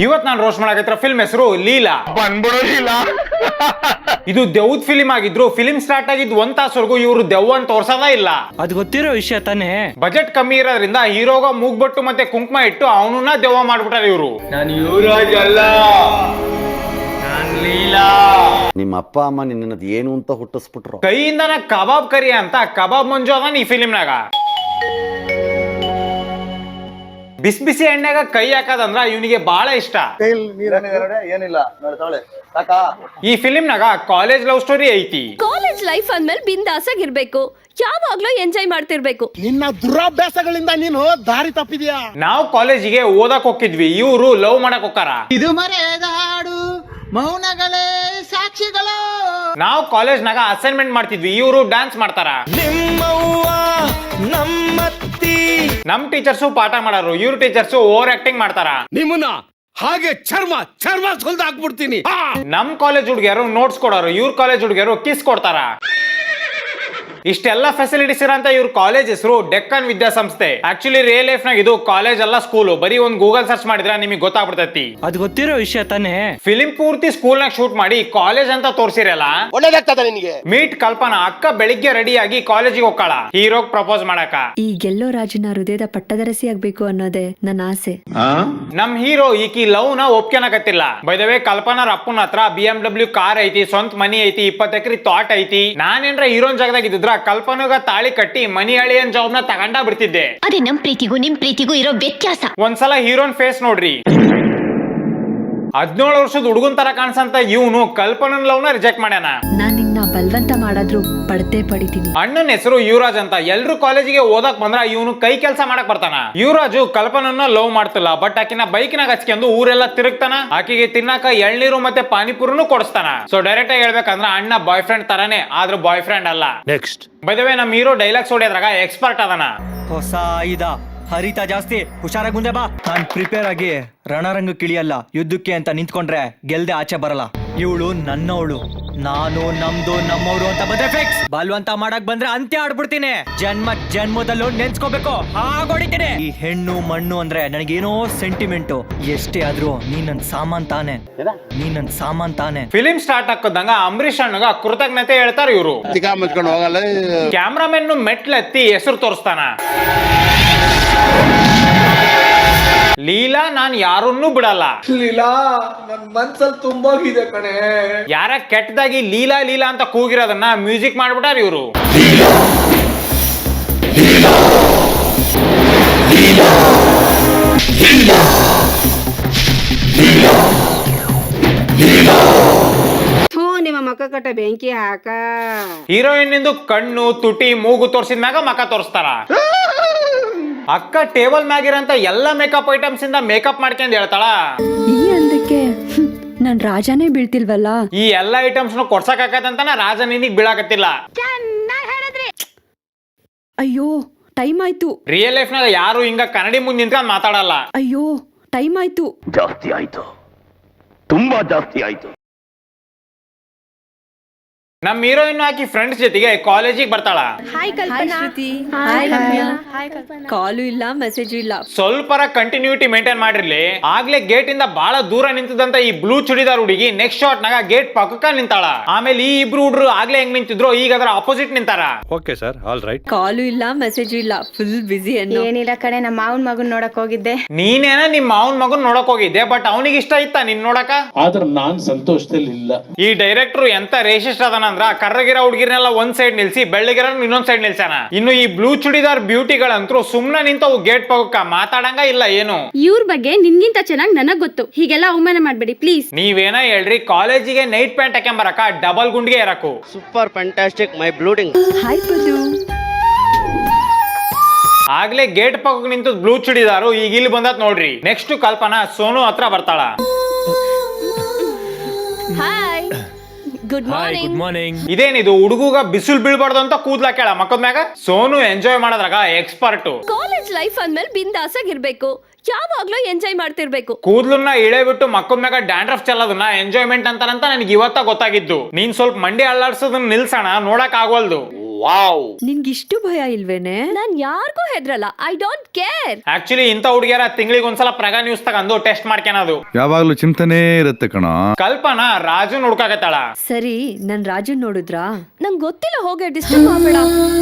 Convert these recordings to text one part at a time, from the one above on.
ಇವತ್ ನಾನು roast ಮಾಡಕತ್ರ film ಹೆಸರು ಲೀಲಾ. ಬಂದ್ಬಿಡು ಲೀಲಾ. ಇದು ದೆವ್ವದ ಫಿಲಿಂ ಆಗಿದ್ರು ಫಿಲಿಂ ಸ್ಟಾರ್ಟ್ ಆಗಿದ್ 1 ತಾಸವರೆಗೂ ಇವರು ದೆವ್ವನ್ ತೋರ್ಸೋದೇ ಇಲ್ಲ. ಅದ್ ಗೊತ್ತಿರೋ ವಿಷಯ ತಾನೇ. ಬಜೆಟ್ ಕಮ್ಮಿ ಇರೋದ್ರಿಂದ ಹೀರೋಗ ಮೂಗ್ಬಟ್ಟು ಮತ್ತೆ ಕುಂಕುಮ ಇಟ್ಟು ಅವನನ್ನ ದೆವ್ವ ಮಾಡ್ಬಿಟ್ಟಾರ ಇವರು. ನಾನು ಯುವರಾಜ್ ಅಲ್ಲ, ನಾನ್ ಲೀಲಾ. ನಿಮ್ಮ ಅಪ್ಪ ಅಮ್ಮ ನಿನ್ನದು ಏನು ಅಂತ ಹುಟ್ಟಿಸ್ಬಿಟ್ರು. ಕೈಯಿಂದನ ಕಬಾಬ್ ಕರಿ ಅಂತ ಕಬಾಬ್ ಮಂಜು ಅದಾನ ಈ ಫಿಲಿಂನಾಗ. ಬಿಸಿ ಬಿಸಿ ಎಣ್ಣೆಗ ಕೈ ಹಾಕದಂದ್ರ ಇವನಿಗೆ ಬಹಳ ಇಷ್ಟ. ಏನಿಲ್ಲ ನೋಡ್ತಾಳೆ. ಈ ಫಿಲಿಂನಾಗ ಕಾಲೇಜ್ ಲವ್ ಸ್ಟೋರಿ ಐತಿ. ಕಾಲೇಜ್ ಲೈಫ್ ಅಂದ್ಮೇಲೆ ಬಿಂದಾಸಾಗಿರ್ಬೇಕು, ಯಾವಾಗ್ಲೂ ಎಂಜಾಯ್ ಮಾಡ್ತಿರ್ಬೇಕು. ನಿನ್ನ ದುರಾಭ್ಯಾಸಗಳಿಂದ ನೀನು ದಾರಿ ತಪ್ಪಿದ್ಯಾ. ನಾವು ಕಾಲೇಜಿಗೆ ಓದಕ್ ಹೋಗಿದ್ವಿ, ಇವ್ರು ಲವ್ ಮಾಡಕ್ ಹೋಗಾರ. ಇದು ಮರೆಯದ ಹಾಡು, ಮೌನಗಳೇ ಸಾಕ್ಷಿಗಳು. ನಾವು ಕಾಲೇಜ್ನಾಗ ಅಸೈನ್ಮೆಂಟ್ ಮಾಡ್ತಿದ್ವಿ, ಇವರು ಡ್ಯಾನ್ಸ್ ಮಾಡ್ತಾರ. ನಮ್ ಟೀಚರ್ಸು ಪಾಠ ಮಾಡಾರು, ಇವ್ರ ಟೀಚರ್ಸು ಓವರ್ ಆಕ್ಟಿಂಗ್ ಮಾಡ್ತಾರ. ನಿಮ್ಮನ್ನ ಹಾಗೆ ಚರ್ಮ ಸುಲ್ದು ಹಾಕ್ಬಿಡ್ತೀನಿ. ನಮ್ ಕಾಲೇಜ್ ಹುಡುಗಿಯರು ನೋಟ್ಸ್ ಕೊಡೋರು, ಇವ್ರ ಕಾಲೇಜ್ ಹುಡುಗಿಯರು ಕಿಸ್ ಕೊಡ್ತಾರ. ಇಷ್ಟೆಲ್ಲ ಫೆಸಿಲಿಟೀಸ್ ಇರೋಂತ ಇವ್ರ ಕಾಲೇಜ್ ಹೆಸರು ಡೆಕ್ಕನ್ ವಿದ್ಯಾಸಂಸ್ಥೆ. ಆಕ್ಚುಲಿ ರಿಯಲ್ ಲೈಫ್ ನಾಗ ಇದು ಕಾಲೇಜ್ ಅಲ್ಲ, ಸ್ಕೂಲ್. ಬರೀ ಒಂದ್ ಗೂಗಲ್ ಸರ್ಚ್ ಮಾಡಿದ್ರೆ ನಿಮಗೆ ಗೊತ್ತಾಗ್ಬಿಡ್ತೈತಿ. ಅದ್ ಗೊತ್ತಿರೋ ವಿಷಯ ತಾನೇ. ಫಿಲಿಂ ಪೂರ್ತಿ ಸ್ಕೂಲ್ ನಾಗ ಶೂಟ್ ಮಾಡಿ ಕಾಲೇಜ್ ಅಂತ ತೋರ್ಸಿರಲ್ಲ. ಒಳ್ಳೇದಾಗ್ತದ ನಿನಗೆ. ಮೀಟ್ ಕಲ್ಪನಾ ಅಕ್ಕ ಬೆಳಿಗ್ಗೆ ರೆಡಿ ಆಗಿ ಕಾಲೇಜಿಗೆ ಹೋಗ್ತಾಳ ಹೀರೋಗ್ ಪ್ರಪೋಸ್ ಮಾಡಕ. ಈ ಗೆಲ್ಲೋ ರಾಜನ ಹೃದಯದ ಪಟ್ಟದರಸಿ ಆಗ್ಬೇಕು ಅನ್ನೋದೇ ನನ್ನ ಆಸೆ. ನಮ್ ಹೀರೋ ಈಕಿ ಲವ್ ನ ಒಪ್ಕೊಳಕತ್ತಿಲ್ಲ. ಬೈ ದ ವೇ ಕಲ್ಪನಾರ ಅಪ್ಪನ ಹತ್ರ BMW ಕಾರ್ ಐತಿ, ಸ್ವಂತ ಮನಿ ಐತಿ, 20 ಎಕರೆ ತೋಟ ಐತಿ. ನಾನೇನ್ರ ಹೀರೋನ್ ಜಾಗದಾಗ ಇದ್ದಿದ್ರ ಕಲ್ಪನಾಗ ತಾಳಿ ಕಟ್ಟಿ ಮನಿ ಅಳಿಯನ್ ಜಾಬ್ ನ ತಗೊಂಡ ಬಿಡ್ತಿದ್ದೆ. ಅದೇ ನಮ್ ಪ್ರೀತಿಗೂ ನಿಮ್ ಪ್ರೀತಿಗೂ ಇರೋ ವ್ಯತ್ಯಾಸ. ಒಂದ್ಸಲ ಹೀರೋನ್ ಫೇಸ್ ನೋಡ್ರಿ. 17 ವರ್ಷದ ಹುಡುಗನ್ ತರ ಕಾಣಿಸಂತ ಇವನು ಕಲ್ಪನನ್ ಲವ್ ನ ರಿಜೆಕ್ಟ್ ಮಾಡ್ಯಾನ. ನಾನ್ ನಿನ್ನ ಬಲವಂತ ಮಾಡಾದ್ರೂ ಪಡ್ದೇ ಪಡಿತೀನಿ. ಅಣ್ಣನ ಹೆಸರು ಯುವರಾಜ್ ಅಂತ. ಎಲ್ರು ಕಾಲೇಜಿಗೆ ಓದಕ್ ಬಂದ್ರ ಇವನು ಕೈ ಕೆಲಸ ಮಾಡಕ್ ಬರ್ತಾನ. ಯುವರಾಜು ಕಲ್ಪನನ್ನ ಲವ್ ಮಾಡ್ತಿಲ್ಲ, ಬಟ್ ಆಕಿನ ಬೈಕ್ನಾಗ ಹಚ್ಕೊಂಡು ಊರೆಲ್ಲ ತಿರುಗ್ತಾನ. ಆಕಿಗೆ ತಿನ್ನಾಕ ಎಳ್ನೀರು ಮತ್ತೆ ಪಾನಿಪುರಿನೂ ಕೊಡಿಸ್ತಾನ. ಸೊ ಡೈರೆಕ್ಟ್ ಆಗಿ ಹೇಳ್ಬೇಕಂದ್ರ ಅಣ್ಣ ಬಾಯ್ ಫ್ರೆಂಡ್ ತರಾನೇ, ಆದ್ರೂ ಬಾಯ್ ಫ್ರೆಂಡ್ ಅಲ್ಲ. ನೆಕ್ಸ್ಟ್ ಬೈ ದ ವೇ ನಮ್ ಹೀರೋ ಡೈಲಾಗ್ಸ್ ಹೊಡೆಯೋದ್ರಾಗ ಎಕ್ಸ್ಪರ್ಟ್ ಅದನ. ಹೊಸ ಆಯುಧ ಹರಿತ ಜಾಸ್ತಿ, ಹುಷಾರಾಗಿ ಮುಂದೆ ಬಾ. ನಾನ್ ಪ್ರಿಪೇರ್ ಆಗಿ ರಣರಂಗಕ್ಕೆ ಇಳಿಯಲ್ಲ, ಯುದ್ಧಕ್ಕೆ ಅಂತ ನಿಂತ್ಕೊಂಡ್ರೆ ಗೆಲ್ದೆ ಆಚೆ ಬರಲ್ಲ. ಇವಳು ನನ್ನವಳು, ನಾನು ನಮ್ದು ನಮ್ಮವ್ರು ಅಂತ ಬಂದ್ರೆ ಫಿಕ್ಸ್. ಬಲ್ವಂತ ಮಾಡಕ್ ಬಂದ್ರೆ ಅಂತ್ಯ ಆಡ್ಬಿಡ್ತೀನಿ. ಜನ್ಮದಲ್ಲೂ ನೆನ್ಸ್ಕೋಬೇಕು, ಹಾಗೊಡಿತೀನಿ. ಈ ಹೆಣ್ಣು ಮಣ್ಣು ಅಂದ್ರೆ ನನಗೇನೋ ಸೆಂಟಿಮೆಂಟು. ಎಷ್ಟೇ ಆದ್ರೂ ನೀ ನನ್ ಸಾಮಾನ್ ತಾನೆ. ಫಿಲಿಂ ಸ್ಟಾರ್ಟ್ ಹಾಕೋದಂಗ ಅಂಬರೀಷ್ ಅಣ್ಣಗ ಕೃತಜ್ಞತೆ ಹೇಳ್ತಾರ ಇವರು. ಕ್ಯಾಮ್ರಾಮನ್ ಮೆಟ್ಲೆತ್ತಿ ಹೆಸರು ತೋರಿಸ್ತಾನ. ಲೀಲಾ ನಾನ್ ಯಾರನ್ನೂ ಬಿಡಲ್ಲ. ಲೀಲಾ ನನ್ ಮನ್ಸಲ್ಲಿ ತುಂಬಾಗಿದೆ ಕಣೆ. ಯಾರ ಕೆಟ್ಟದಾಗಿ ಲೀಲಾ ಲೀಲಾ ಅಂತ ಕೂಗಿರೋದನ್ನ ಮ್ಯೂಸಿಕ್ ಮಾಡ್ಬಿಟ್ಟಾರ ಇವರು. ನಿಮ್ಮ ಮಕ್ಕ ಕಟ್ಟ ಬೆಂಕಿ ಹಾಕ. ಹೀರೋಯಿನ್ ಇಂದು ಕಣ್ಣು ತುಟಿ ಮೂಗು ತೋರ್ಸಿದ್ಮ್ಯಾಗ ಮಕ ತೋರಿಸ್ತಾರ. ಅಕ್ಕ ಟೇಬಲ್ ಮ್ಯಾಗಿರಂತ ಎಲ್ಲಾ ಮೇಕಪ್ ಐಟಮ್ಸ್ ಇಂದ ಮೇಕಪ್ ಮಾಡ್ಕೊಂಡ್ ಹೇಳ್ತಾಳ. ಈ ಅಂದಕ್ಕೆ ನನ್ ರಾಜಾನೇ ಬೀಳ್ತಿಲ್ವಲ್ಲ. ಈ ಎಲ್ಲಾ ಐಟಮ್ಸ್ ಕೊಡ್ಸಕ್ ಆಕತ್ತಂತ ರಾಜ ನಿನಗ್ ಬೀಳಾಕತ್ತಿಲ್ಲ. ಅಯ್ಯೋ ಟೈಮ್ ಆಯ್ತು. ರಿಯಲ್ ಲೈಫ್ ನಾಗ ಯಾರು ಹಿಂಗ ಕನ್ನಡಿ ಮುಂದೆ ನಿಂತ್ಕೊಂಡ್ ಮಾತಾಡಲ್ಲ. ಅಯ್ಯೋ ಟೈಮ್ ಆಯ್ತು. ಜಾಸ್ತಿ ಆಯ್ತು, ತುಂಬಾ ಜಾಸ್ತಿ ಆಯ್ತು. ನಮ್ ಹೀರೋಯಿನ್ ಆಕಿ ಫ್ರೆಂಡ್ಸ್ ಜೊತೆಗೆ ಕಾಲೇಜಿಗೆ ಬರ್ತಾಳ. ಹಾಯ್ ಕಲ್ಪನಾ. ಕಾಲು ಇಲ್ಲ, ಮೆಸೇಜ್ ಇಲ್ಲ. ಸ್ವಲ್ಪರ ಕಂಟಿನ್ಯೂಟಿ ಮೇಂಟೈನ್ ಮಾಡಿರ್ಲಿ. ಆಗ್ಲೇ ಗೇಟ್ ಇಂದ ಬಹಳ ದೂರ ನಿಂತಿದ್ದಂತ ಈ ಬ್ಲೂ ಚುಡಿದಾರ್ ಹುಡುಗಿ ನೆಕ್ಸ್ಟ್ ಶಾಟ್ ನಾಗ ಗೇಟ್ ಪಕ್ಕಕ್ಕ ನಿಂತಾಳ. ಆಮೇಲೆ ಈ ಇಬ್ರು ಹುಡುಗರು ಆಗ್ಲೇ ಹೆಂಗ್ ನಿಂತಿದ್ರು ಈಗ ಅದರ ಅಪೋಸಿಟ್ ನಿಂತಾರ. Okay sir, all right. Call ಇಲ್ಲ, ಮೆಸೇಜ್ ಇಲ್ಲ, ಫುಲ್ ಬಿಸಿ. ಏನಿಲ್ಲ ಕಡೆ ನಮ್ಮ ಮಾವನ್ ಮಗನ್ ನೋಡಕ್ ಹೋಗಿದ್ದೆ. ನೀನೇನ ನಿಮ್ ಮಾವನ್ ಮಗನ್ ನೋಡಕ್ ಹೋಗಿದ್ದೆ, ಬಟ್ ಅವನಿಗೆ ಇಷ್ಟ ಇತ್ತ ನಿನ್ ನೋಡಕ. ಆದ್ರೆ ನಾನ್ ಸಂತೋಷದಲ್ಲಿ ಇಲ್ಲ. ಈ ಡೈರೆಕ್ಟರ್ ಎಂತ ರೇಷಿಸ್ಟ್ ಅದನ ಅಂದ್ರ ಕರ್ರಗಿರೋ ಹುಡುಗಿರ್ನೆಲ್ಲ ಒಂದ್ ಸೈಡ್ ನಿಲ್ಸಿ ಬೆಳ್ಳಗಿರೋ ಇನ್ನೊಂದ್ ಸೈಡ್ ನಿಲ್ಸಾನ. ಇನ್ನು ಈ ಬ್ಲೂ ಚುಡಿದಾರ್ ಬ್ಯೂಟಿಗಳಂತೂ ಸುಮ್ನೆ ನಿಂತವು ಗೇಟ್ ಪಕ್ಕಕ್ಕ, ಮಾತಾಡಂಗ ಇಲ್ಲ ಏನು. ಇವ್ರ ಬಗ್ಗೆ ನಿನ್ಗಿಂತ ಚೆನ್ನಾಗಿ ನನಗ್ ಗೊತ್ತು. ಹೀಗೆಲ್ಲ ಅವಮಾನ ಮಾಡ್ಬೇಡಿ ಪ್ಲೀಸ್. ನೀವೇನ ಹೇಳ್ರಿ, ಕಾಲೇಜಿಗೆ ನೈಟ್ ಪ್ಯಾಂಟ್ ಹಾಕೊಂಬರಕ ಡಬಲ್ ಗುಂಡಿಗೆ ಇರಕು. ಸೂಪರ್ ಫ್ಯಾಂಟಾಸ್ಟಿಕ್ ಮೈ ಬ್ಲೂಡಿಂಗ್. ಹಾಯ್ ಪದು. ಆಗ್ಲೇ ಗೇಟ್ ಪಕ್ಕ ನಿಂತು ಬ್ಲೂ ಚುಡಿದಾರು ಈಗ ಇಲ್ಲಿ ಬಂದತ್ ನೋಡ್ರಿ. ನೆಕ್ಸ್ಟ್ ಕಲ್ಪನಾ ಸೋನು ಹತ್ರ ಬರ್ತಾಳ. Hi, good morning. ಇದೇನಿದು ಹುಡುಗ ಬಿಸಿಲು ಬೀಳ್ಬಾರ್ದು ಅಂತ ಕೂದ್ಲಾಕ್ಯಾಳ ಮಕ್ಕದ ಮ್ಯಾಗ. ಸೋನು ಎಂಜಾಯ್ ಮಾಡೋದ್ರಾಗ ಎಕ್ಸ್ಪರ್ಟ್. ಕಾಲೇಜ್ ಲೈಫ್ ಅಂದ್ಮೇಲೆ ಬಿಂದಾಸಾಗಿರ್ಬೇಕು, ಯಾವಾಗ್ಲೂ ಎಂಜಾಯ್ ಮಾಡ್ತಿರ್ಬೇಕು. ಕೂದ್ಲನ್ನ ಇಳೆ ಬಿಟ್ಟು ಮಕ್ಕದ ಮ್ಯಾಗ ಡ್ಯಾಂಡ್ರಫ್ ಚೆಲ್ಲೋದನ್ನ ಎಂಜಾಯ್ಮೆಂಟ್ ಅಂತಾರಂತ ನನಗೆ ಇವತ್ತ ಗೊತ್ತಾಗಿದ್ದು. ನೀನ್ ಸ್ವಲ್ಪ ಮಂಡಿ ಅಳ್ಳಾಡ್ಸೋದನ್ನ ನಿಲ್ಸೋಣ, ನೋಡಕ್ ಆಗವಲ್ದು. ವಾವ್. ನಿನ್ಗಿಷ್ಟು ಭಯ ಇಲ್ವೇನೆ? ನಾನ್ ಯಾರಿಗೂ ಹೆದ್ರಲ್ಲ. I don't care. ಆಕ್ಚುಲಿ ಇಂಥ ಹುಡುಗಿಯರ ತಿಂಗಳಿಗೆ ಒಂದ್ಸಲ ಪ್ರಗ ನ್ಯೂಸ್ ತಗೊಂಡು ಟೆಸ್ಟ್ ಮಾಡ್ಕೊಳೋದು. ಯಾವಾಗ್ಲೂ ಚಿಂತನೆ ಇರುತ್ತೆ ಕಣ. ಕಲ್ಪನಾ ರಾಜು ಹುಡ್ಕಾಕತ್ತಾಳ. ಸರಿ, ನನ್ ರಾಜನ್ ನೋಡಿದ್ರಾ? ನಂಗ್ ಗೊತ್ತಿಲ್ಲ, ಹೋಗಿ ಡಿಸ್ಟರ್ಬ್ ಮಾಡ್ಬೇಡ.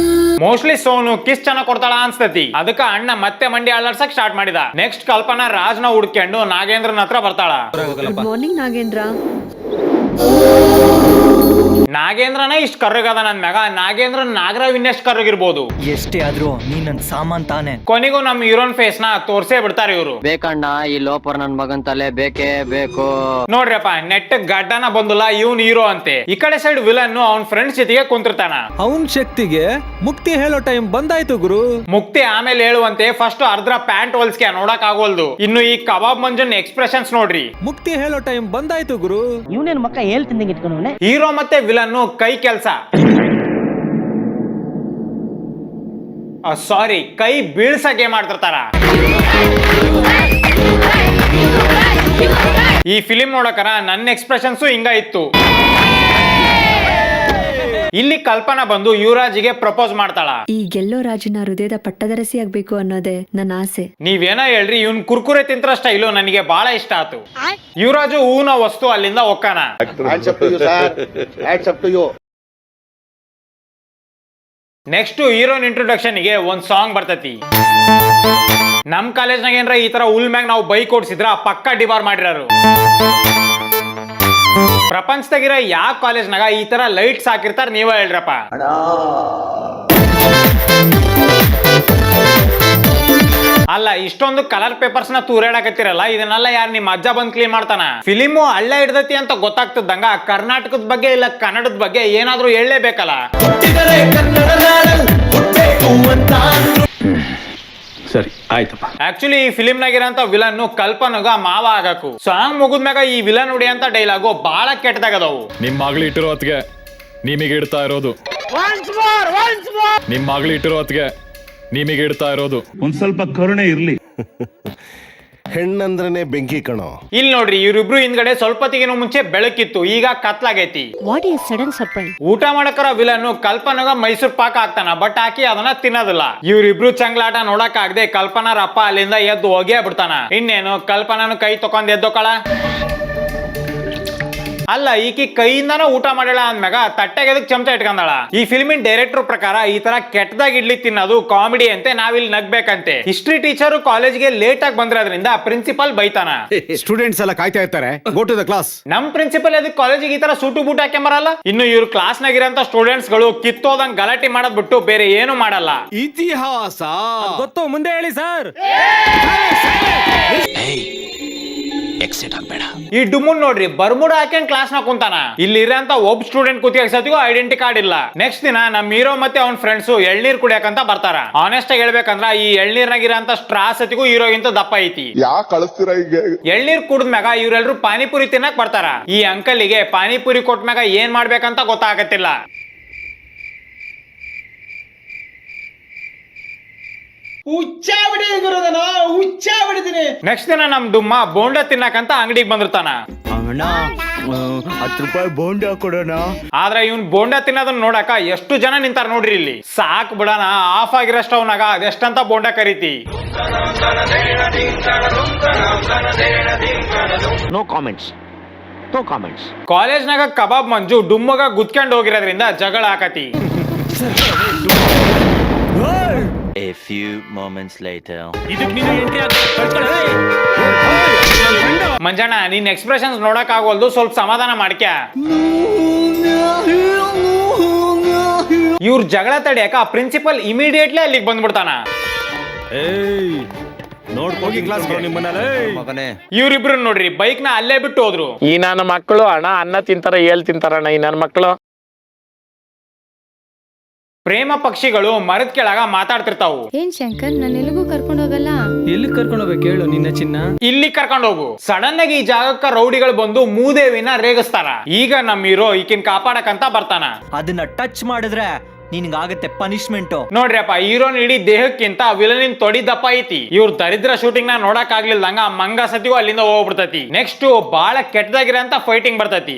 ಮೋಸ್ಟ್ಲಿ ಸೋನು ಕಿಸ್ ಚೆನ್ನಾಗ್ ಕೊಡ್ತಾಳ ಅನ್ಸ್ತತಿ. ಅದಕ್ಕ ಅಣ್ಣ ಮತ್ತೆ ಮಂಡಿ ಅಳ್ಳಾಡ್ಸಕ್ ಸ್ಟಾರ್ಟ್ ಮಾಡಿದ. ನೆಕ್ಸ್ಟ್ ಕಲ್ಪನಾ ರಾಜ್ನ ಹುಡ್ಕೊಂಡು ನಾಗೇಂದ್ರನ ಹತ್ರ ಬರ್ತಾಳ. Good morning Nagendra. ನಾಗೇಂದ್ರನ ಇಷ್ಟ ಕರ್ರಗದ ನನ್ ಮ್ಯಾಗ, ನಾಗೇಂದ್ರ ನಾಗರಾವ್ ಇನ್ನೆಷ್ಟ್ ಕರ್ರಗಿರ್ಬೋದು. ಎಷ್ಟೇ ಆದ್ರೂ ನೀ ನನ್ ಸಾಮಾನ್ ತಾನೆ. ಕೊನೆಗೂ ನಮ್ ಹೀರೋನ್ ಫೇಸ್ ನ ತೋರ್ಸೇ ಬಿಡ್ತಾರೆ ಇವರು. ಬೇಕಣ್ಣ ಈ ಲೋಪರ್ ನನ್ ಮಗನ್ ತಲೆ ಬೇಕೇ ಬೇಕು. ನೋಡ್ರಪ್ಪ, ನೆಟ್ ಗಡ್ಡನ ಬಂದಿಲ್ಲ, ಇವನ್ ಹೀರೋ ಅಂತೆ. ಈ ಕಡೆ ಸೈಡ್ ವಿಲನ್ ಅವ್ನ್ ಫ್ರೆಂಡ್ಸ್ ಜೊತೆಗೆ ಕುಂತಿರ್ತಾನ. ಅವನ್ ಶಕ್ತಿಗೆ ಮುಕ್ತಿ ಹೇಳೋ ಟೈಮ್ ಬಂದಾಯ್ತು ಗುರು. ಮುಕ್ತಿ ಆಮೇಲೆ ಹೇಳುವಂತೆ ಫಸ್ಟ್ ಅರ್ಧ ಪ್ಯಾಂಟ್ ಹೊಲ್ಸ್ಕೆ ನೋಡಕ್ ಆಗೋಲ್ದು. ಇನ್ನು ಈ ಕಬಾಬ್ ಮಂಜನ್ ಎಕ್ಸ್ಪ್ರೆಷನ್ಸ್ ನೋಡ್ರಿ. ಮುಕ್ತಿ ಹೇಳೋ ಟೈಮ್ ಬಂದಾಯ್ತು ಗುರು. ಇವನೇನ್ ಮಕ್ಕ ಹೇಳ್ತಿದ್ದಂಗೆ ಇಟ್ಕೊಂಡವನೆ. ಹೀರೋ ಮತ್ತೆ ವಿಲನ್ ಕೈ ಕೆಲ್ಸ, ಸಾರಿ ಕೈ ಬೀಳ್ಸಕ್ಕೆ ಮಾಡ್ತಿರ್ತಾರ. ಈ ಫಿಲಿಂ ನೋಡಕರ ನನ್ನ ಎಕ್ಸ್ಪ್ರೆಷನ್ಸ್ ಹಿಂಗ ಇತ್ತು. ಇಲ್ಲಿ ಕಲ್ಪನಾ ಬಂದು ಯುವರಾಜಿಗೆ ಪ್ರಪೋಸ್ ಮಾಡ್ತಾಳ. ಈ ಗೆಲ್ಲೋ ರಾಜನ ಹೃದಯದ ಪಟ್ಟದರಸಿ ಆಗ್ಬೇಕು ಅನ್ನೋದೇ ನನ್ನ ಆಸೆ. ನೀವೇನ ಹೇಳ್ರಿ, ಇವ್ನ್ ಕುರ್ಕುರೆ ತಿಂತ್ರ ಸ್ಟೈಲು ನನಗೆ ಬಹಳ ಇಷ್ಟ ಆಯ್ತು. ಯುವರಾಜು ಹೂನ ವಸ್ತು ಅಲ್ಲಿಂದ ಒಕ್ಕಾನ. ನೆಕ್ಸ್ಟ್ ಹೀರೋನ್ ಇಂಟ್ರೊಡಕ್ಷನ್ ಗೆ ಒಂದ್ ಸಾಂಗ್ ಬರ್ತತಿ. ನಮ್ ಕಾಲೇಜ್ನಾಗ ಏನ್ರ ಈ ತರ ಹುಲ್ ಮ್ಯಾಗ ನಾವು ಬೈಕ್ ಓಡಿಸಿದ್ರ ಪಕ್ಕ ಡಿಬಾರ್ ಮಾಡಿರೋರು. ಪ್ರಪಂಚದಾಗಿರೋ ಯಾವ ಕಾಲೇಜ್ನಾಗ ಈ ತರ ಲೈಟ್ಸ್ ಹಾಕಿರ್ತಾರ ನೀವ ಹೇಳ್ರಪ್ಪ. ಅಲ್ಲ, ಇಷ್ಟೊಂದು ಕಲರ್ ಪೇಪರ್ಸ್ ನ ತೂರಾಡಕತ್ತಿರಲ್ಲ, ಇದನ್ನೆಲ್ಲ ಯಾರು ನಿಮ್ಮ ಅಜ್ಜ ಬಂದ್ ಕ್ಲೀನ್ ಮಾಡ್ತಾನ? ಫಿಲಿಮು ಹಳ್ಳ ಹಿಡ್ದತಿ ಅಂತ ಗೊತ್ತಾಗ್ತದಂಗ ಕರ್ನಾಟಕದ ಬಗ್ಗೆ ಇಲ್ಲ ಕನ್ನಡದ ಬಗ್ಗೆ ಏನಾದ್ರೂ ಹೇಳಲೇಬೇಕಲ್ಲ. ಸರಿ ಆಯ್ತಪ್ಪ. ಆಕ್ಚುಲಿ ಈ ಫಿಲಿಂ ನಾಗಿರಂತ ವಿಲನ್ ಕಲ್ಪನಗ ಮಾವ ಆಗಕು. ಸಾಂಗ್ ಮುಗಿದ್ಮ್ಯಾಗ ಈ ವಿಲನ್ ಹೊಡಿ ಅಂತ ಡೈಲಾಗು ಬಹಳ ಕೆಟ್ಟದಾಗದವು. ನಿಮ್ ಮಗಳು ಇಟ್ಟಿರೋ ಹೊತ್ತಿಗೆ ನಿಮಗೆ ಇಡ್ತಾ ಇರೋದು. ನಿಮ್ ಮಗಳು ಇಟ್ಟಿರೋ ಹೊತ್ತಿಗೆ ನಿಮಗೆ ಇಡ್ತಾ ಇರೋದು. ಒಂದ್ ಸ್ವಲ್ಪ ಕರುಣೆ ಇರ್ಲಿ. ಹೆಣ್ಣಂದ್ರನೆ ಬೆಂಕಿ ಕಣೋ. ಇಲ್ಲಿ ನೋಡ್ರಿ, ಇವರಿಬ್ರು ಹಿಂದ್ಗಡೆ ಸ್ವಲ್ಪತ್ತಿಗೆನೂ ಮುಂಚೆ ಬೆಳಕಿತ್ತು, ಈಗ ಕತ್ಲಾಗೈತಿ. What is sudden surprise? ಊಟ ಮಾಡಕರ ವಿಲನ್ ಕಲ್ಪನಾಗ ಮೈಸೂರ್ ಪಾಕ ಹಾಕ್ತಾನ, ಬಟ್ ಹಾಕಿ ಅದನ್ನ ತಿನ್ನೋದಿಲ್ಲ. ಇವ್ರಿಬ್ರು ಚಂಗ್ಲಾಟ ನೋಡಕ್ ಆಗದೆ ಕಲ್ಪನಾರ ಅಪ್ಪ ಅಲ್ಲಿಂದ ಎದ್ದು ಹೋಗೇ ಬಿಡ್ತಾನ. ಇನ್ನೇನು ಕಲ್ಪನಾನು ಕೈ ತಕೊಂಡ್ ಎದ್ದೋಕಳ. ಅಲ್ಲ, ಈಕಿ ಕೈಯಿಂದಾನ ಊಟ ಮಾಡಲ್ಲ ಅಂದ್ಮ್ಯಾಗ ತಟ್ಟೆಗೆ ಅದಕ್ಕೆ ಚಮಚ ಇಟ್ಕೊಂಡಾಳ. ಈ ಫಿಲ್ಮಿನ್ ಡೈರೆಕ್ಟರ್ ಪ್ರಕಾರ ಈ ತರ ಕೆಟ್ಟದಾಗ ಇಡ್ಲಿ ತಿನ್ನೋದು ಕಾಮಿಡಿ ಅಂತೆ, ನಾವಿಲ್ಲಿ ನಗ್ಬೇಕಂತೆ. ಹಿಸ್ಟ್ರಿ ಟೀಚರ್ ಕಾಲೇಜ್ಗೆ ಲೇಟ್ ಆಗಿ ಬಂದ್ರದ್ರಿಂದ ಪ್ರಿನ್ಸಿಪಲ್ ಬೈತಾನ. ಸ್ಟೂಡೆಂಟ್ಸ್ ಎಲ್ಲ ಕಾಯ್ತಾ ಇರ್ತಾರೆ, ಗೋ ಟು ದ ಕ್ಲಾಸ್. ನಮ್ ಪ್ರಿನ್ಸಿಪಲ್ ಅದಕ್ಕೆ ಕಾಲೇಜಿಗೆ ಈ ತರ ಸೂಟು ಬೂಟ್ ಹಾಕ್ಯಂಬರಲ್ಲ. ಇನ್ನು ಇವ್ರ ಕ್ಲಾಸ್ ನಾಗಿರಂತ ಸ್ಟೂಡೆಂಟ್ಸ್ ಗಳು ಕಿತ್ತೋದಂಗ್ ಗಲಾಟೆ ಮಾಡೋದ್ ಬಿಟ್ಟು ಬೇರೆ ಏನು ಮಾಡಲ್ಲ. ಇತಿಹಾಸ ಗೊತ್ತು, ಮುಂದೆ ಹೇಳಿ ಸರ್. ಈ ಡುಮುನ್ ನೋಡ್ರಿ, ಬರ್ಮುಡ ಹಾಕ್ಯಂಡ್ ಕ್ಲಾಸ್ ನ ಕುಂತಾನ. ಇಲ್ಲಿ ಇರೋಂತ ಒಬ್ಬ ಸ್ಟೂಡೆಂಟ್ ಕೂತಿಗೂ ಐಡೆಂಟಿ ಕಾರ್ಡ್ ಇಲ್ಲ. ನೆಕ್ಸ್ಟ್ ದಿನ ನಮ್ ಹೀರೋ ಮತ್ತೆ ಅವ್ನ ಫ್ರೆಂಡ್ಸ್ ಎಳ್ನೀರ್ ಕುಡಿಯಕಂತ ಬರ್ತಾರ. ಆನೆಸ್ಟ್ ಆಗಿ ಹೇಳ್ಬೇಕಂದ್ರ ಈ ಎಳ್ನೀರ್ನಾಗಿರಂತ ಸ್ಟ್ರಾ ಸತಿಗೂ ಹೀರೋಗಿಂತ ದಪ್ಪ ಐತಿ. ಎಳ್ನೀರ್ ಕುಡಿದ್ಮ್ಯಾಗ ಇವ್ರೆಲ್ರು ಪಾನಿಪುರಿ ತಿನ್ನಕ್ ಬರ್ತಾರ. ಈ ಅಂಕಲ್ಗೆ ಪಾನಿಪುರಿ ಕೊಟ್ಮ್ಯಾಗ ಏನ್ ಮಾಡ್ಬೇಕಂತ ಗೊತ್ತಾಗತ್ತಿಲ್ಲ. ನೆಕ್ಸ್ಟ್ ದಿನ ನಮ್ ಡುಮ್ಮ ಬೋಂಡ ತಿನ್ನಕಂತ ಅಂಗಡಿಗೆ ಬಂದಿರ್ತಾನ. ಅಣ್ಣ 10 ರೂಪಾಯಿ ಬೋಂಡ ಕೊಡೋಣ. ಆದ್ರೆ ಇವ್ನ್ ಬೋಂಡ ತಿನ್ನೋದನ್ನ ನೋಡಕ ಎಷ್ಟು ಜನ ನಿಂತಾರ ನೋಡ್ರಿ. ಇಲ್ಲಿ ಸಾಕ್ ಬಿಡಣ, ಆಫ್ ಆಗಿರೋ ಸ್ಟವ್ನಾಗ ಅದೆಷ್ಟಂತ ಬೋಂಡ ಕರೀತಿ. No comments, no comments. ಕಾಲೇಜ್ನಾಗ ಕಬಾಬ್ ಮಂಜು ಡುಮ್ಮಗ ಗುದ್ಕೊಂಡ್ ಹೋಗಿರೋದ್ರಿಂದ ಜಗಳ ಆಕತಿ. A few moments later. Manjanna, ನಿನ್ ಎಕ್ಸ್ಪ್ರೆಷನ್ಸ್ ನೋಡಕ್ ಆಗೋಲ್ದು, ಸ್ವಲ್ಪ ಸಮಾಧಾನ ಮಾಡ್ಕ್ಯಾ. ಇವ್ರ ಜಗಳ ತಡಿಯಾಕ ಪ್ರಿನ್ಸಿಪಲ್ ಇಮಿಡಿಯೇಟ್ಲಿ ಅಲ್ಲಿಗೆ ಬಂದ್ಬಿಡ್ತಾನ. ನೋಡ್ಕೋಗಿ ಕ್ಲಾಸ್ ಮಗನೇ, ಇವ್ರಿಬ್ರು ನೋಡ್ರಿ ಬೈಕ್ ನ ಅಲ್ಲೇ ಬಿಟ್ಟು ಹೋದ್ರು. ಈ ನನ್ನ ಮಕ್ಕಳು ಅನ್ನ ತಿಂತಾರ, ತಿಂತಾರಣ್ಣ ಈ ನನ್ನ ಮಕ್ಕಳು. ಪ್ರೇಮ ಪಕ್ಷಿಗಳು ಮರದ ಕೆಳಗ ಮಾತಾಡ್ತಿರ್ತಾವು. ಏನ್ ಶಂಕರ್, ನಾನು ಎಲ್ಲಿಗೂ ಕರ್ಕೊಂಡು ಹೋಗಲ್ಲ. ಎಲ್ಲಿ ಕರ್ಕೊಂಡು ಹೋಗ್ಬೇಕು ಹೇಳು ನಿನ್ನ ಚಿನ್ನ? ಇಲ್ಲಿ ಕರ್ಕೊಂಡು ಹೋಗು. ಸಡನ್ ಆಗಿ ಈ ಜಾಗಕ್ಕ ರೌಡಿಗಳು ಬಂದು ಮೂದೇವಿನ ರೇಗಿಸ್ತಾರ. ಈಗ ನಮ್ ಹೀರೋ ಈಕಿನ್ ಕಾಪಾಡಕಂತ ಬರ್ತಾನ. ಅದನ್ನ ಟಚ್ ಮಾಡಿದ್ರೆ ನಿನ್ಗಾಗತ್ತೆ ಪನಿಷ್ಮೆಂಟ್. ನೋಡ್ರಿಯಪ್ಪ, ಹೀರೋನ್ ಇಡೀ ದೇಹಕ್ಕಿಂತ ವಿಲನಿನ್ ತೊಡಿ ದಪ್ಪ ಐತಿ. ಇವ್ರ ದರಿದ್ರ ಶೂಟಿಂಗ್ ನ ನೋಡಕ್ ಆಗ್ಲಿಲ್ದಂಗ ಮಂಗ ಸತಿಗೂ ಅಲ್ಲಿಂದ ಹೋಗ್ಬಿಡ್ತತಿ. ನೆಕ್ಸ್ಟ್ ಬಾಳ ಕೆಟ್ಟದಾಗಿರಂತ ಫೈಟಿಂಗ್ ಬರ್ತತಿ.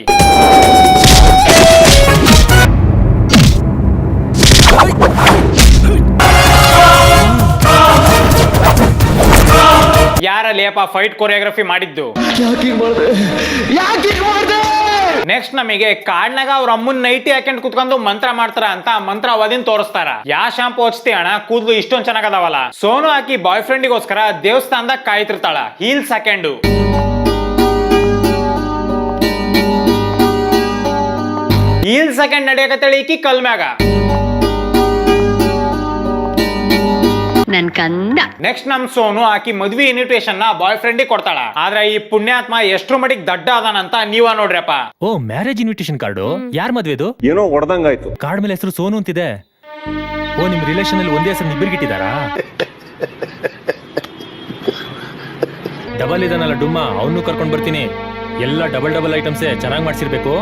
ಯಾರಲ್ಲಿ ಅಪ್ಪ ಫೈಟ್ ಕೊರಿಯೋಗ್ರಫಿ ಮಾಡಿದ್ದು? ನೆಕ್ಸ್ಟ್ ನಮಗೆ ಕಾಡ್ನಾಗ ಅವ್ರ ಅಮ್ಮನ್ ನೈಟಿ ಹಾಕೊಂಡ್ ಕುತ್ಕೊಂಡು ಮಂತ್ರ ಮಾಡ್ತಾರ ಅಂತ ಮಂತ್ರ ಓದಿನ್ ತೋರಿಸ್ತಾರ. ಯಾ ಶಾಂಪು ಹಚ್ತಿ ಅಣ್ಣ ಕೂದ್ಲು ಇಷ್ಟೊಂದ್ ಚೆನ್ನಾಗದಾವಲ್ಲ. ಸೋನು ಆಕಿ ಬಾಯ್ ಫ್ರೆಂಡಿಗೋಸ್ಕರ ದೇವಸ್ಥಾನದಾಗ ಕಾಯ್ತಿರ್ತಾಳ ಹೀಲ್ಸ್ ಹಾಕೊಂಡು. ಹೀಲ್ಸ್ ಹಾಕೊಂಡ್ ನಡೆಯಕತ್ತೇಳಿ ಈಕಿ ಕಲ್ ಮ್ಯಾಗ. ನನ್ ಕಂದ. ನೆಕ್ಸ್ಟ್ ನಮ್ ಸೋನು ಆಕಿ ಮದ್ವಿ ಇನ್ವಿಟೇಷನ್ ನ ಬಾಯ್ ಫ್ರೆಂಡ್ ಕೊಡ್ತಾಳ. ಆದ್ರೆ ಈ ಪುಣ್ಯಾತ್ಮ ಎಷ್ಟ್ರ ಮಟ್ಟಿಗೆ ದಡ್ಡ ಅದಾನಂತ ನೀವ ನೋಡ್ರಪ್ಪ. ಓ ಮ್ಯಾರೇಜ್ ಇನ್ವಿಟೇಷನ್ ಕಾರ್ಡು ಯಾರ್ ಮದ್ವೆದು? ಏನೋ ಹೊಡೆದಂಗಾಯ್ತು. ಕಾರ್ಡ್ ಮೇಲೆ ಹೆಸರು ಸೋನು ಅಂತಿದೆ. ಓ ನಿಮ್ ರಿಲೇಷನ್ ಅಲ್ಲಿ ಒಂದೇ ಹೆಸರು ಇಬ್ಬರಿಗಿಟ್ಟಿದಾರಾ? ಡಬಲ್ ಇದನ್ನಲ್ಲ ಡುಮ್ಮ, ಅವನು ಕರ್ಕೊಂಡ್ ಬರ್ತೀನಿ. ಎಲ್ಲ ಡಬಲ್ ಐಟಮ್ಸ್ ಚೆನ್ನಾಗಿ ಮಾಡ್ಸಿರ್ಬೇಕು.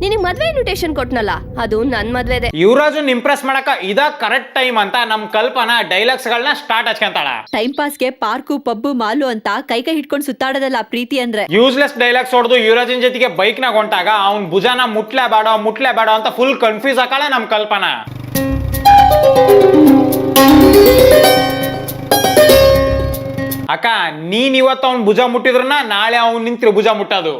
ನಿನಗ್ ಮದ್ವೆ ಇನ್ವಿಟೇಷನ್ ಕೊಟ್ನಲ್ಲ ಅದು ನನ್ ಮದ್ವೆದೆ. ಯುವರಾಜನ್ ಇಂಪ್ರೆಸ್ ಮಾಡಕ ಇದ ಕರೆಕ್ಟ್ ಟೈಮ್ ಅಂತ ನಮ್ ಕಲ್ಪನಾ ಡೈಲಾಗ್ಸ್ ಗಳನ್ನ ಸ್ಟಾರ್ಟ್ ಹಚ್ಕೊಂತಾಳ. ಟೈಮ್ ಪಾಸ್ಗೆ ಪಾರ್ಕು ಪಬ್ಬು ಮಾಲು ಅಂತ ಕೈ ಹಿಡ್ಕೊಂಡು ಸುತ್ತಾಡೋದಲ್ಲ ಪ್ರೀತಿ ಅಂದ್ರೆ. ಯೂಸ್ಲೆಸ್ ಡೈಲಾಗ್ಸ್ ಹೊಡೆದು ಯುವರಾಜನ್ ಜೊತೆಗೆ ಬೈಕ್ ನಾಗ ಹೊಂಟಾಗ ಅವ್ನ್ ಭುಜಾನ ಮುಟ್ಲೇ ಬೇಡ ಅಂತ ಫುಲ್ ಕನ್ಫ್ಯೂಸ್ ಆಕಳ ನಮ್ ಕಲ್ಪನಾ. ಅಕ್ಕ ನೀನ್ ಇವತ್ತು ಅವ್ನ್ ಭುಜ ಮುಟ್ಟಿದ್ರನ ನಾಳೆ ಅವ್ನ್ ನಿನ್ ತ್ರಿಭುಜ ಮುಟ್ಟೋದು.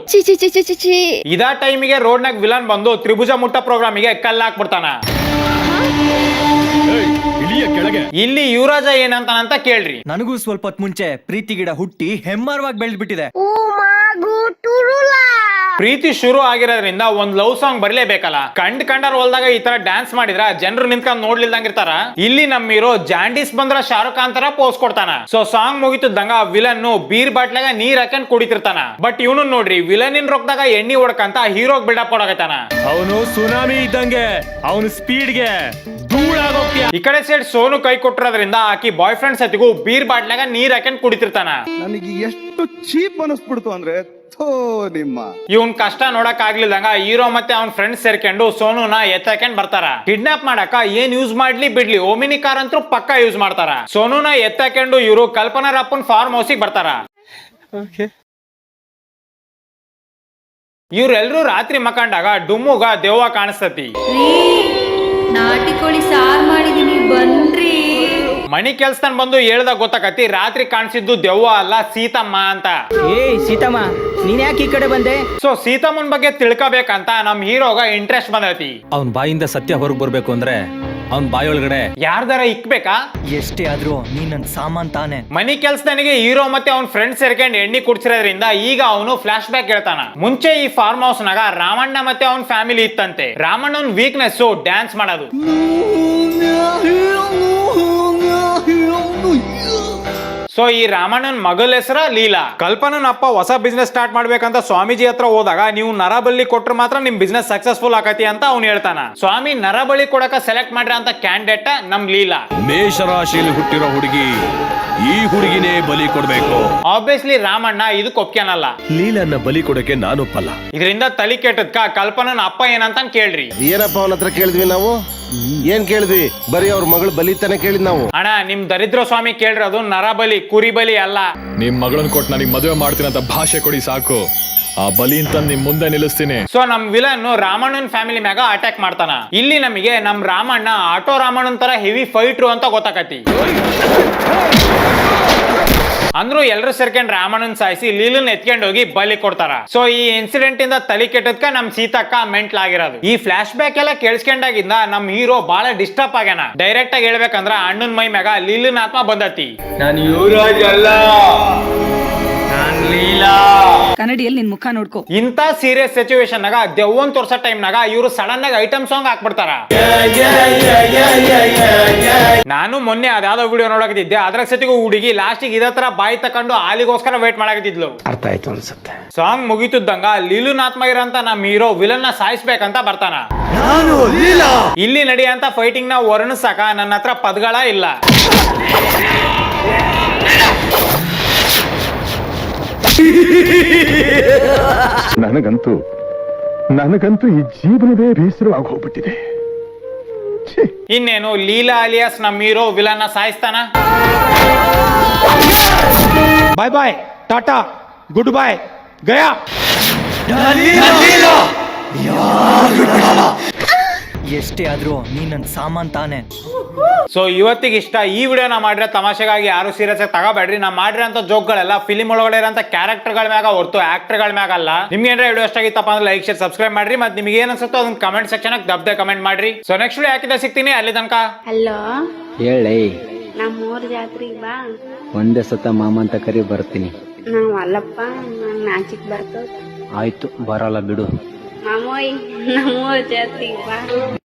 ಇದ ಟೈಮಿಗೆ ರೋಡ್ ನಾಗ ವಿಲನ್ ಬಂದು ತ್ರಿಭುಜ ಮುಟ್ಟ ಪ್ರೋಗ್ರಾಮಿಗೆ ಕಲ್ಲು ಹಾಕ್ಬಿಡ್ತಾನ. ಇಲ್ಲಿ ಯುವರಾಜ ಏನಂತಾನಂತ ಕೇಳ್ರಿ. ನನಗೂ ಸ್ವಲ್ಪ ಹೊತ್ತು ಮುಂಚೆ ಪ್ರೀತಿ ಗಿಡ ಹುಟ್ಟಿ ಹೆಮ್ಮಾರವಾಗಿ ಬೆಳೆದ್ಬಿಟ್ಟಿದೆ. ಪ್ರೀತಿ ಶುರು ಆಗಿರೋದ್ರಿಂದ ಒಂದ್ ಲವ್ ಸಾಂಗ್ ಬರ್ಲೇಬೇಕಲ್ಲ. ಕಂಡರ್ ಹೊಲ್ದಾಗ ಈ ತರ ಡ್ಯಾನ್ಸ್ ಮಾಡಿದ್ರ ಜನರು ನಿಂತ್ಕೊಂಡ್ ನೋಡ್ಲಿಲ್ದಂಗ ಇರ್ತಾರ. ಇಲ್ಲಿ ನಮ್ ಹೀರೋ ಜಾಂಡೀಸ್ ಬಂದ್ರ ಶಾರುಖ್ ಖಾನ್ ತರ ಪೋಸ್ ಕೊಡ್ತಾನ. ಸೊ ಸಾಂಗ್ ಮುಗಿತಿದ್ದಂಗ ವಿಲನ್ ಬೀರ್ ಬಾಟ್ಲಾಗ ನೀರ್ ಹಾಕೊಂಡ್ ಕುಡಿತಿರ್ತಾನ. ಬಟ್ ಇವನು ನೋಡ್ರಿ ವಿಲನ್ ಇನ್ ರೊಕ್ಕದಾಗ ಎಣ್ಣಿ ಹೊಡ್ಕಂತ ಹೀರೋಗ್ ಬಿಲ್ಡಪ್ ಕೊಡಕತ್ತಾನ. ಅವನು ಸುನಾಮಿ ಇದ್ದಂಗೆ, ಅವನು ಸ್ಪೀಡ್ಗೆ ಈ ಕಡೆ ಸೈಡ್ ಸೋನು ಕೈ ಕೊಟ್ಟಿರೋದ್ರಿಂದ ಆಕಿ ಬಾಯ್ ಫ್ರೆಂಡ್ ಸತಿಗೂ ಬೀರ್ ಬಾಟ್ಲಾಗ ನೀರ್ ಹಾಕೊಂಡ್ ಕುಡಿತಿರ್ತಾನ. ನನಗೆ ಎಷ್ಟು ಚೀಪ್ ಅನಿಸ್ಬಿಡ್ತು ಅಂದ್ರೆ ಇವನ್ ಕಷ್ಟ ನೋಡಕ್ ಆಗ್ಲಿಲ್ಲಂಗ ಹೀರೋ ಮತ್ತೆ ಅವ್ನ ಫ್ರೆಂಡ್ಸ್ ಸೇರ್ಕೊಂಡು ಸೋನುನ ಎತ್ತಾಕೊಂಡ್ ಬರ್ತಾರ. ಕಿಡ್ನಾಪ್ ಮಾಡಕ ಏನ್ ಯೂಸ್ ಮಾಡ್ಲಿ ಬಿಡ್ಲಿ ಓಮಿನಿ ಕಾರ್ ಅಂತೂ ಪಕ್ಕಾ ಯೂಸ್ ಮಾಡ್ತಾರ. ಸೋನುನ ಎತ್ತಾಕೊಂಡು ಇವರು ಕಲ್ಪನಾ ರಪ್ಪನ್ ಫಾರ್ಮ್ ಹೌಸಿಗೆ ಬರ್ತಾರ. ಇವ್ರೆಲ್ರೂ ರಾತ್ರಿ ಮಕ್ಕಂಡಾಗ ಡುಮ್ಮುಗ ದೆವ್ವ ಕಾಣಿಸ್ತತಿ. ನಾಟಿ ಕೋಳಿ ಸಾರ್ ಮಾಡಿದೀನಿ ಬನ್ರಿ. ಮಣಿ ಕೆಲ್ಸದನ್ ಬಂದು ಹೇಳ್ದಾಗ ಗೊತ್ತಾಕತಿ ರಾತ್ರಿ ಕಾಣಿಸಿದ್ದು ದೆವ್ವ ಅಲ್ಲ ಸೀತಮ್ಮ ಅಂತ. ಸೀತಮ್ಮ ನೀನ್ ಯಾಕೆ ಈ ಕಡೆ ಬಂದೆ? ಸೊ ಸೀತಮ್ಮನ್ ಬಗ್ಗೆ ತಿಳ್ಕೊಬೇಕಂತ ನಮ್ ಹೀರೋಗ ಇಂಟ್ರೆಸ್ಟ್ ಬಂದೈತಿ. ಅವನ್ ಬಾಯಿಂದ ಸತ್ಯ ಹೊರಗ್ ಬರ್ಬೇಕು ಅಂದ್ರೆ ಅವನ್ ಬಾಯೊಳಗಡೆ ಯಾರ್ದಾರ ಇಕ್ಬೇಕಾ? ಎಷ್ಟೇ ಆದ್ರೂ ನೀನ್ ನನ್ ಸಾಮಾನ್ ತಾನೆ. ಮನಿ ಕೆಲ್ಸದನಿಗೆ ಹೀರೋ ಮತ್ತೆ ಅವ್ನ ಫ್ರೆಂಡ್ ಸೇರ್ಕೊಂಡು ಎಣ್ಣೆ ಕುಡ್ಸಿರೋದ್ರಿಂದ ಈಗ ಅವನು ಫ್ಲಾಶ್ ಬ್ಯಾಕ್ ಹೇಳ್ತಾನ. ಮುಂಚೆ ಈ ಫಾರ್ಮ್ ಹೌಸ್ ನಾಗ ರಾಮಣ್ಣ ಮತ್ತೆ ಅವನ್ ಫ್ಯಾಮಿಲಿ ಇತ್ತಂತೆ. ರಾಮಣ್ಣನ್ ವೀಕ್ನೆಸ್ ಡ್ಯಾನ್ಸ್ ಮಾಡೋದು. ಸೊ ಈ ರಾಮಣ್ಣನ್ ಮಗಳ ಹೆಸರ ಲೀಲಾ. ಕಲ್ಪನನ್ ಅಪ್ಪ ಹೊಸ ಬಿಸ್ನೆಸ್ ಸ್ಟಾರ್ಟ್ ಮಾಡ್ಬೇಕಂತ ಸ್ವಾಮೀಜಿ ಹತ್ರ ಹೋದಾಗ ನೀವು ನರಬಲಿ ಕೊಟ್ರೆ ಮಾತ್ರ ನಿಮ್ ಬಿಸ್ನೆಸ್ ಸಕ್ಸಸ್ಫುಲ್ ಆಗತಿ ಅಂತ ಅವ್ನು ಹೇಳ್ತಾನ. ಸ್ವಾಮಿ ನರಬಲಿ ಕೊಡಕ ಸೆಲೆಕ್ಟ್ ಮಾಡ್ರ ಅಂತ ಕ್ಯಾಂಡಿಡೇಟ್ ನಮ್ ಲೀಲಾ. ಮೇಷರಾಶಿಯಲ್ಲಿ ಹುಟ್ಟಿರೋ ಹುಡುಗಿ, ಈ ಹುಡುಗಿನೇ ಬಲಿ ಕೊಡ್ಬೇಕು. ಆಬ್ವಿಯಸ್ಲಿ ರಾಮಣ್ಣ ಇದಕ್ಕೆ ಒಪ್ಕ್ಯಾನಲ್ಲ. ಲೀಲನ್ನ ಬಲಿ ಕೊಡಕ್ಕೆ ನಾನು ಒಪ್ಪಲ್ಲ. ಇದರಿಂದ ತಲೆ ಕೆಟ್ಟದ್ಕ ಕಲ್ಪನನ್ ಅಪ್ಪ ಏನಂತ ಕೇಳ್ರಿ. ಏನಪ್ಪ ಅವನ ಹತ್ರ ಕೇಳಿದ್ವಿ ನಾವು? ಏನ್ ಕೇಳಿದ್ವಿ? ಬರೀ ಅವ್ರ ಮಗಳು ಬಲಿತಾನೆ ಕೇಳಿದ್ ನಾವು. ಅಣ್ಣ ನಿಮ್ ದರಿದ್ರ ಸ್ವಾಮಿ ಕೇಳ್ರಿ, ಅದು ನರಬಲಿ ಕುರಿ ಬಲಿ ಅಲ್ಲ. ನಿಮ್ ಮಗಳನ್ನ ಕೊಟ್ಟು ನನಗೆ ಮದುವೆ ಮಾಡ್ತೀನಿ ಅಂತ ಭಾಷೆ ಕೊಡಿ ಸಾಕು. ಆ ಬಲಿ ಅಂತ ನಿಮ್ ಮುಂದೆ ನಿಲ್ಲಿಸ್ತೀನಿ. ಸೊ ನಮ್ ವಿಲನ್ ರಾಮಣ್ಣನ್ ಫ್ಯಾಮಿಲಿ ಮ್ಯಾಗ ಅಟ್ಯಾಕ್ ಮಾಡ್ತಾನ. ಇಲ್ಲಿ ನಮಗೆ ನಮ್ ರಾಮಣ್ಣ ಆಟೋ ರಾಮಣ್ಣನ್ ತರ ಹೆವಿ ಫೈಟ್ರು ಅಂತ ಗೊತ್ತಾಕತಿ. ಅಂದ್ರು ಎಲ್ರು ಸೇರ್ಕೊಂಡ್ ರಾಮಣ್ಣನ್ ಸಾಯಿಸಿ ಲೀಲನ್ ಎತ್ಕೊಂಡ್ ಹೋಗಿ ಬಲಿ ಕೊಡ್ತಾರ. ಸೊ ಈ ಇನ್ಸಿಡೆಂಟ್ ಇಂದ ತಲೆ ಕೆಟ್ಟದ್ಕ ನಮ್ ಸೀತಕ್ಕ ಮೆಂಟ್ಲ್ ಆಗಿರೋದು. ಈ ಫ್ಲಾಶ್ ಬ್ಯಾಕ್ ಎಲ್ಲ ಕೇಳಿಸ್ಕೊಂಡಾಗಿಂದ ನಮ್ ಹೀರೋ ಬಹಳ ಡಿಸ್ಟರ್ಬ್ ಆಗ್ಯಾನ. ಡೈರೆಕ್ಟ್ ಆಗಿ ಹೇಳ್ಬೇಕಂದ್ರ ಅಣ್ಣನ್ ಮೈ ಮ್ಯಾಗ ಲೀಲನ್ ಆತ್ಮ ಬಂದತಿ. ನಾನು ಯುವರಾಜ್ ಅಲ್ಲ, ನಾನ್ ಲೀಲಾ. ಕನ್ನಡಿಯಲ್ಲಿ ನಿನ್ ಮುಖ ನೋಡ್ಕೋ. ಇಂತ ಸೀರಿಯಸ್ ಸಿಚುವೇಶನ್ ನಾಗ ದೆವ್ವನ್ ತೋರ್ಸೋ ಟೈಮ್ ನಾಗ ಇವರು ಸಡನ್ ಆಗಿ ಐಟಮ್ ಸಾಂಗ್ ಹಾಕ್ಬಿಡ್ತಾರ. ನಾನು ಮೊನ್ನೆ ಅದ್ಯಾವ್ದೋ ವಿಡಿಯೋ ನೋಡಕತ್ತಿದ್ದೆ. ಅದ್ರ ಸತಿಗೂ ಹುಡುಗಿ ಲಾಸ್ಟಿಗೆ ಇದೇ ತರ ಬಾಯಿ ತಕೊಂಡು ಹಾಲಿಗೋಸ್ಕರ ವೇಟ್ ಮಾಡಕತ್ತಿದ್ಲು. ಅರ್ಥ ಆಯ್ತು ಅನ್ಸುತ್ತೆ. ಸಾಂಗ್ ಮುಗಿತಿದ್ದಂಗ ಲೀಲುನ್ ಆತ್ಮ ಇರಂತ ನಮ್ ಹೀರೋ ವಿಲನ್ ನ ಸಾಯಿಸ್ಬೇಕಂತ ಬರ್ತಾನ. ಇಲ್ಲಿ ನಡೆಯಂತ ಫೈಟಿಂಗ್ ನ ವರ್ಣಿಸಾಕ ನನ್ನ ಹತ್ರ ಪದಗಳ ಇಲ್ಲ. ನನಗಂತೂ ಈ ಜೀವನವೇ ಬೇಸರವಾಗಿ ಹೋಗ್ಬಿಟ್ಟಿದೆ. ಇನ್ನೇನು ಲೀಲಾ ಅಲಿಯಾಸ್ ನಮ್ ಹೀರೋ ವಿಲನ್ ನ ಸಾಯಿಸ್ತಾನ. ಬಾಯ್ ಬಾಯ್, ಟಾಟಾ, ಗುಡ್ ಬಾಯ್, ಗಯಾ. ಎಷ್ಟೇ ಆದ್ರೂ ನೀನ್ ನನ್ ಸಾಮಾನ್ ತಾನೆ. ಸೊ ಇವತ್ತಿಗೆ ಇಷ್ಟ. ಈ ವಿಡಿಯೋನ ಮಾಡ್ರೆ ತಮಾಷೆಗಾಗಿ ಯಾರು ಸೀರಿಯಸ್ ಆಗಿ ತಗೋಬೇಡ್ರಿ. ನಾ ಮಾಡಿರೋಂಥ ಜೋಕ್ಗಳೆಲ್ಲ ಫಿಲಿಮ್ ಒಳಗಡೆ ಇರೋಂಥ ಕ್ಯಾರೆಕ್ಟರ್ಗಳ ಮ್ಯಾಗ ಹೊರತು ಆಕ್ಟರ್ಗಳ ಮ್ಯಾಗ ಅಲ್ಲ. ನಿಮ್ಗೆ ಏನಾರ ವಿಡಿಯೋ ಇಷ್ಟ ಆಗಿತ್ತಪ್ಪ ಅಂದ್ರೆ ಲೈಕ್ ಶೇರ್ ಸಬ್ಸ್ಕ್ರೈಬ್ ಮಾಡ್ರಿ. ಮತ್ತೆ ನಿಮ್ಗೆ ಏನ್ ಅನ್ಸುತ್ತೋ ಅದನ್ನ ಕಮೆಂಟ್ ಸೆಕ್ಷನ್ ದಬ್ದೆ ಕಮೆಂಟ್ ಮಾಡ್ರಿ. ಸೊ ನೆಕ್ಸ್ಟ್ ವಿಡಿಯೋ ಹಾಕಿದ ಸಿಗ್ತೀನಿ. ಅಲ್ಲಿ ತನಕ ಹಲೋ ಹೇಳಿ, ನಮ್ಮೂರ್ ಜಾತ್ರೆಗೆ ಬಾ. ಒಂದೇ ಸತ ಮಾಮ ಅಂತ ಕರಿ ಬರ್ತೀನಿ. ನಾವ್ ಅಲ್ಲಪ್ಪ, ನಾನ್ ನಾಚಿಕ್ ಬರ್ತದ. ಆಯ್ತು, ಬರಲ್ಲ ಬಿಡು. ಮಾಮೋಯ್ ನಮ್ಮೂರ್ ಜಾತ್ರೆಗೆ ಬಾ.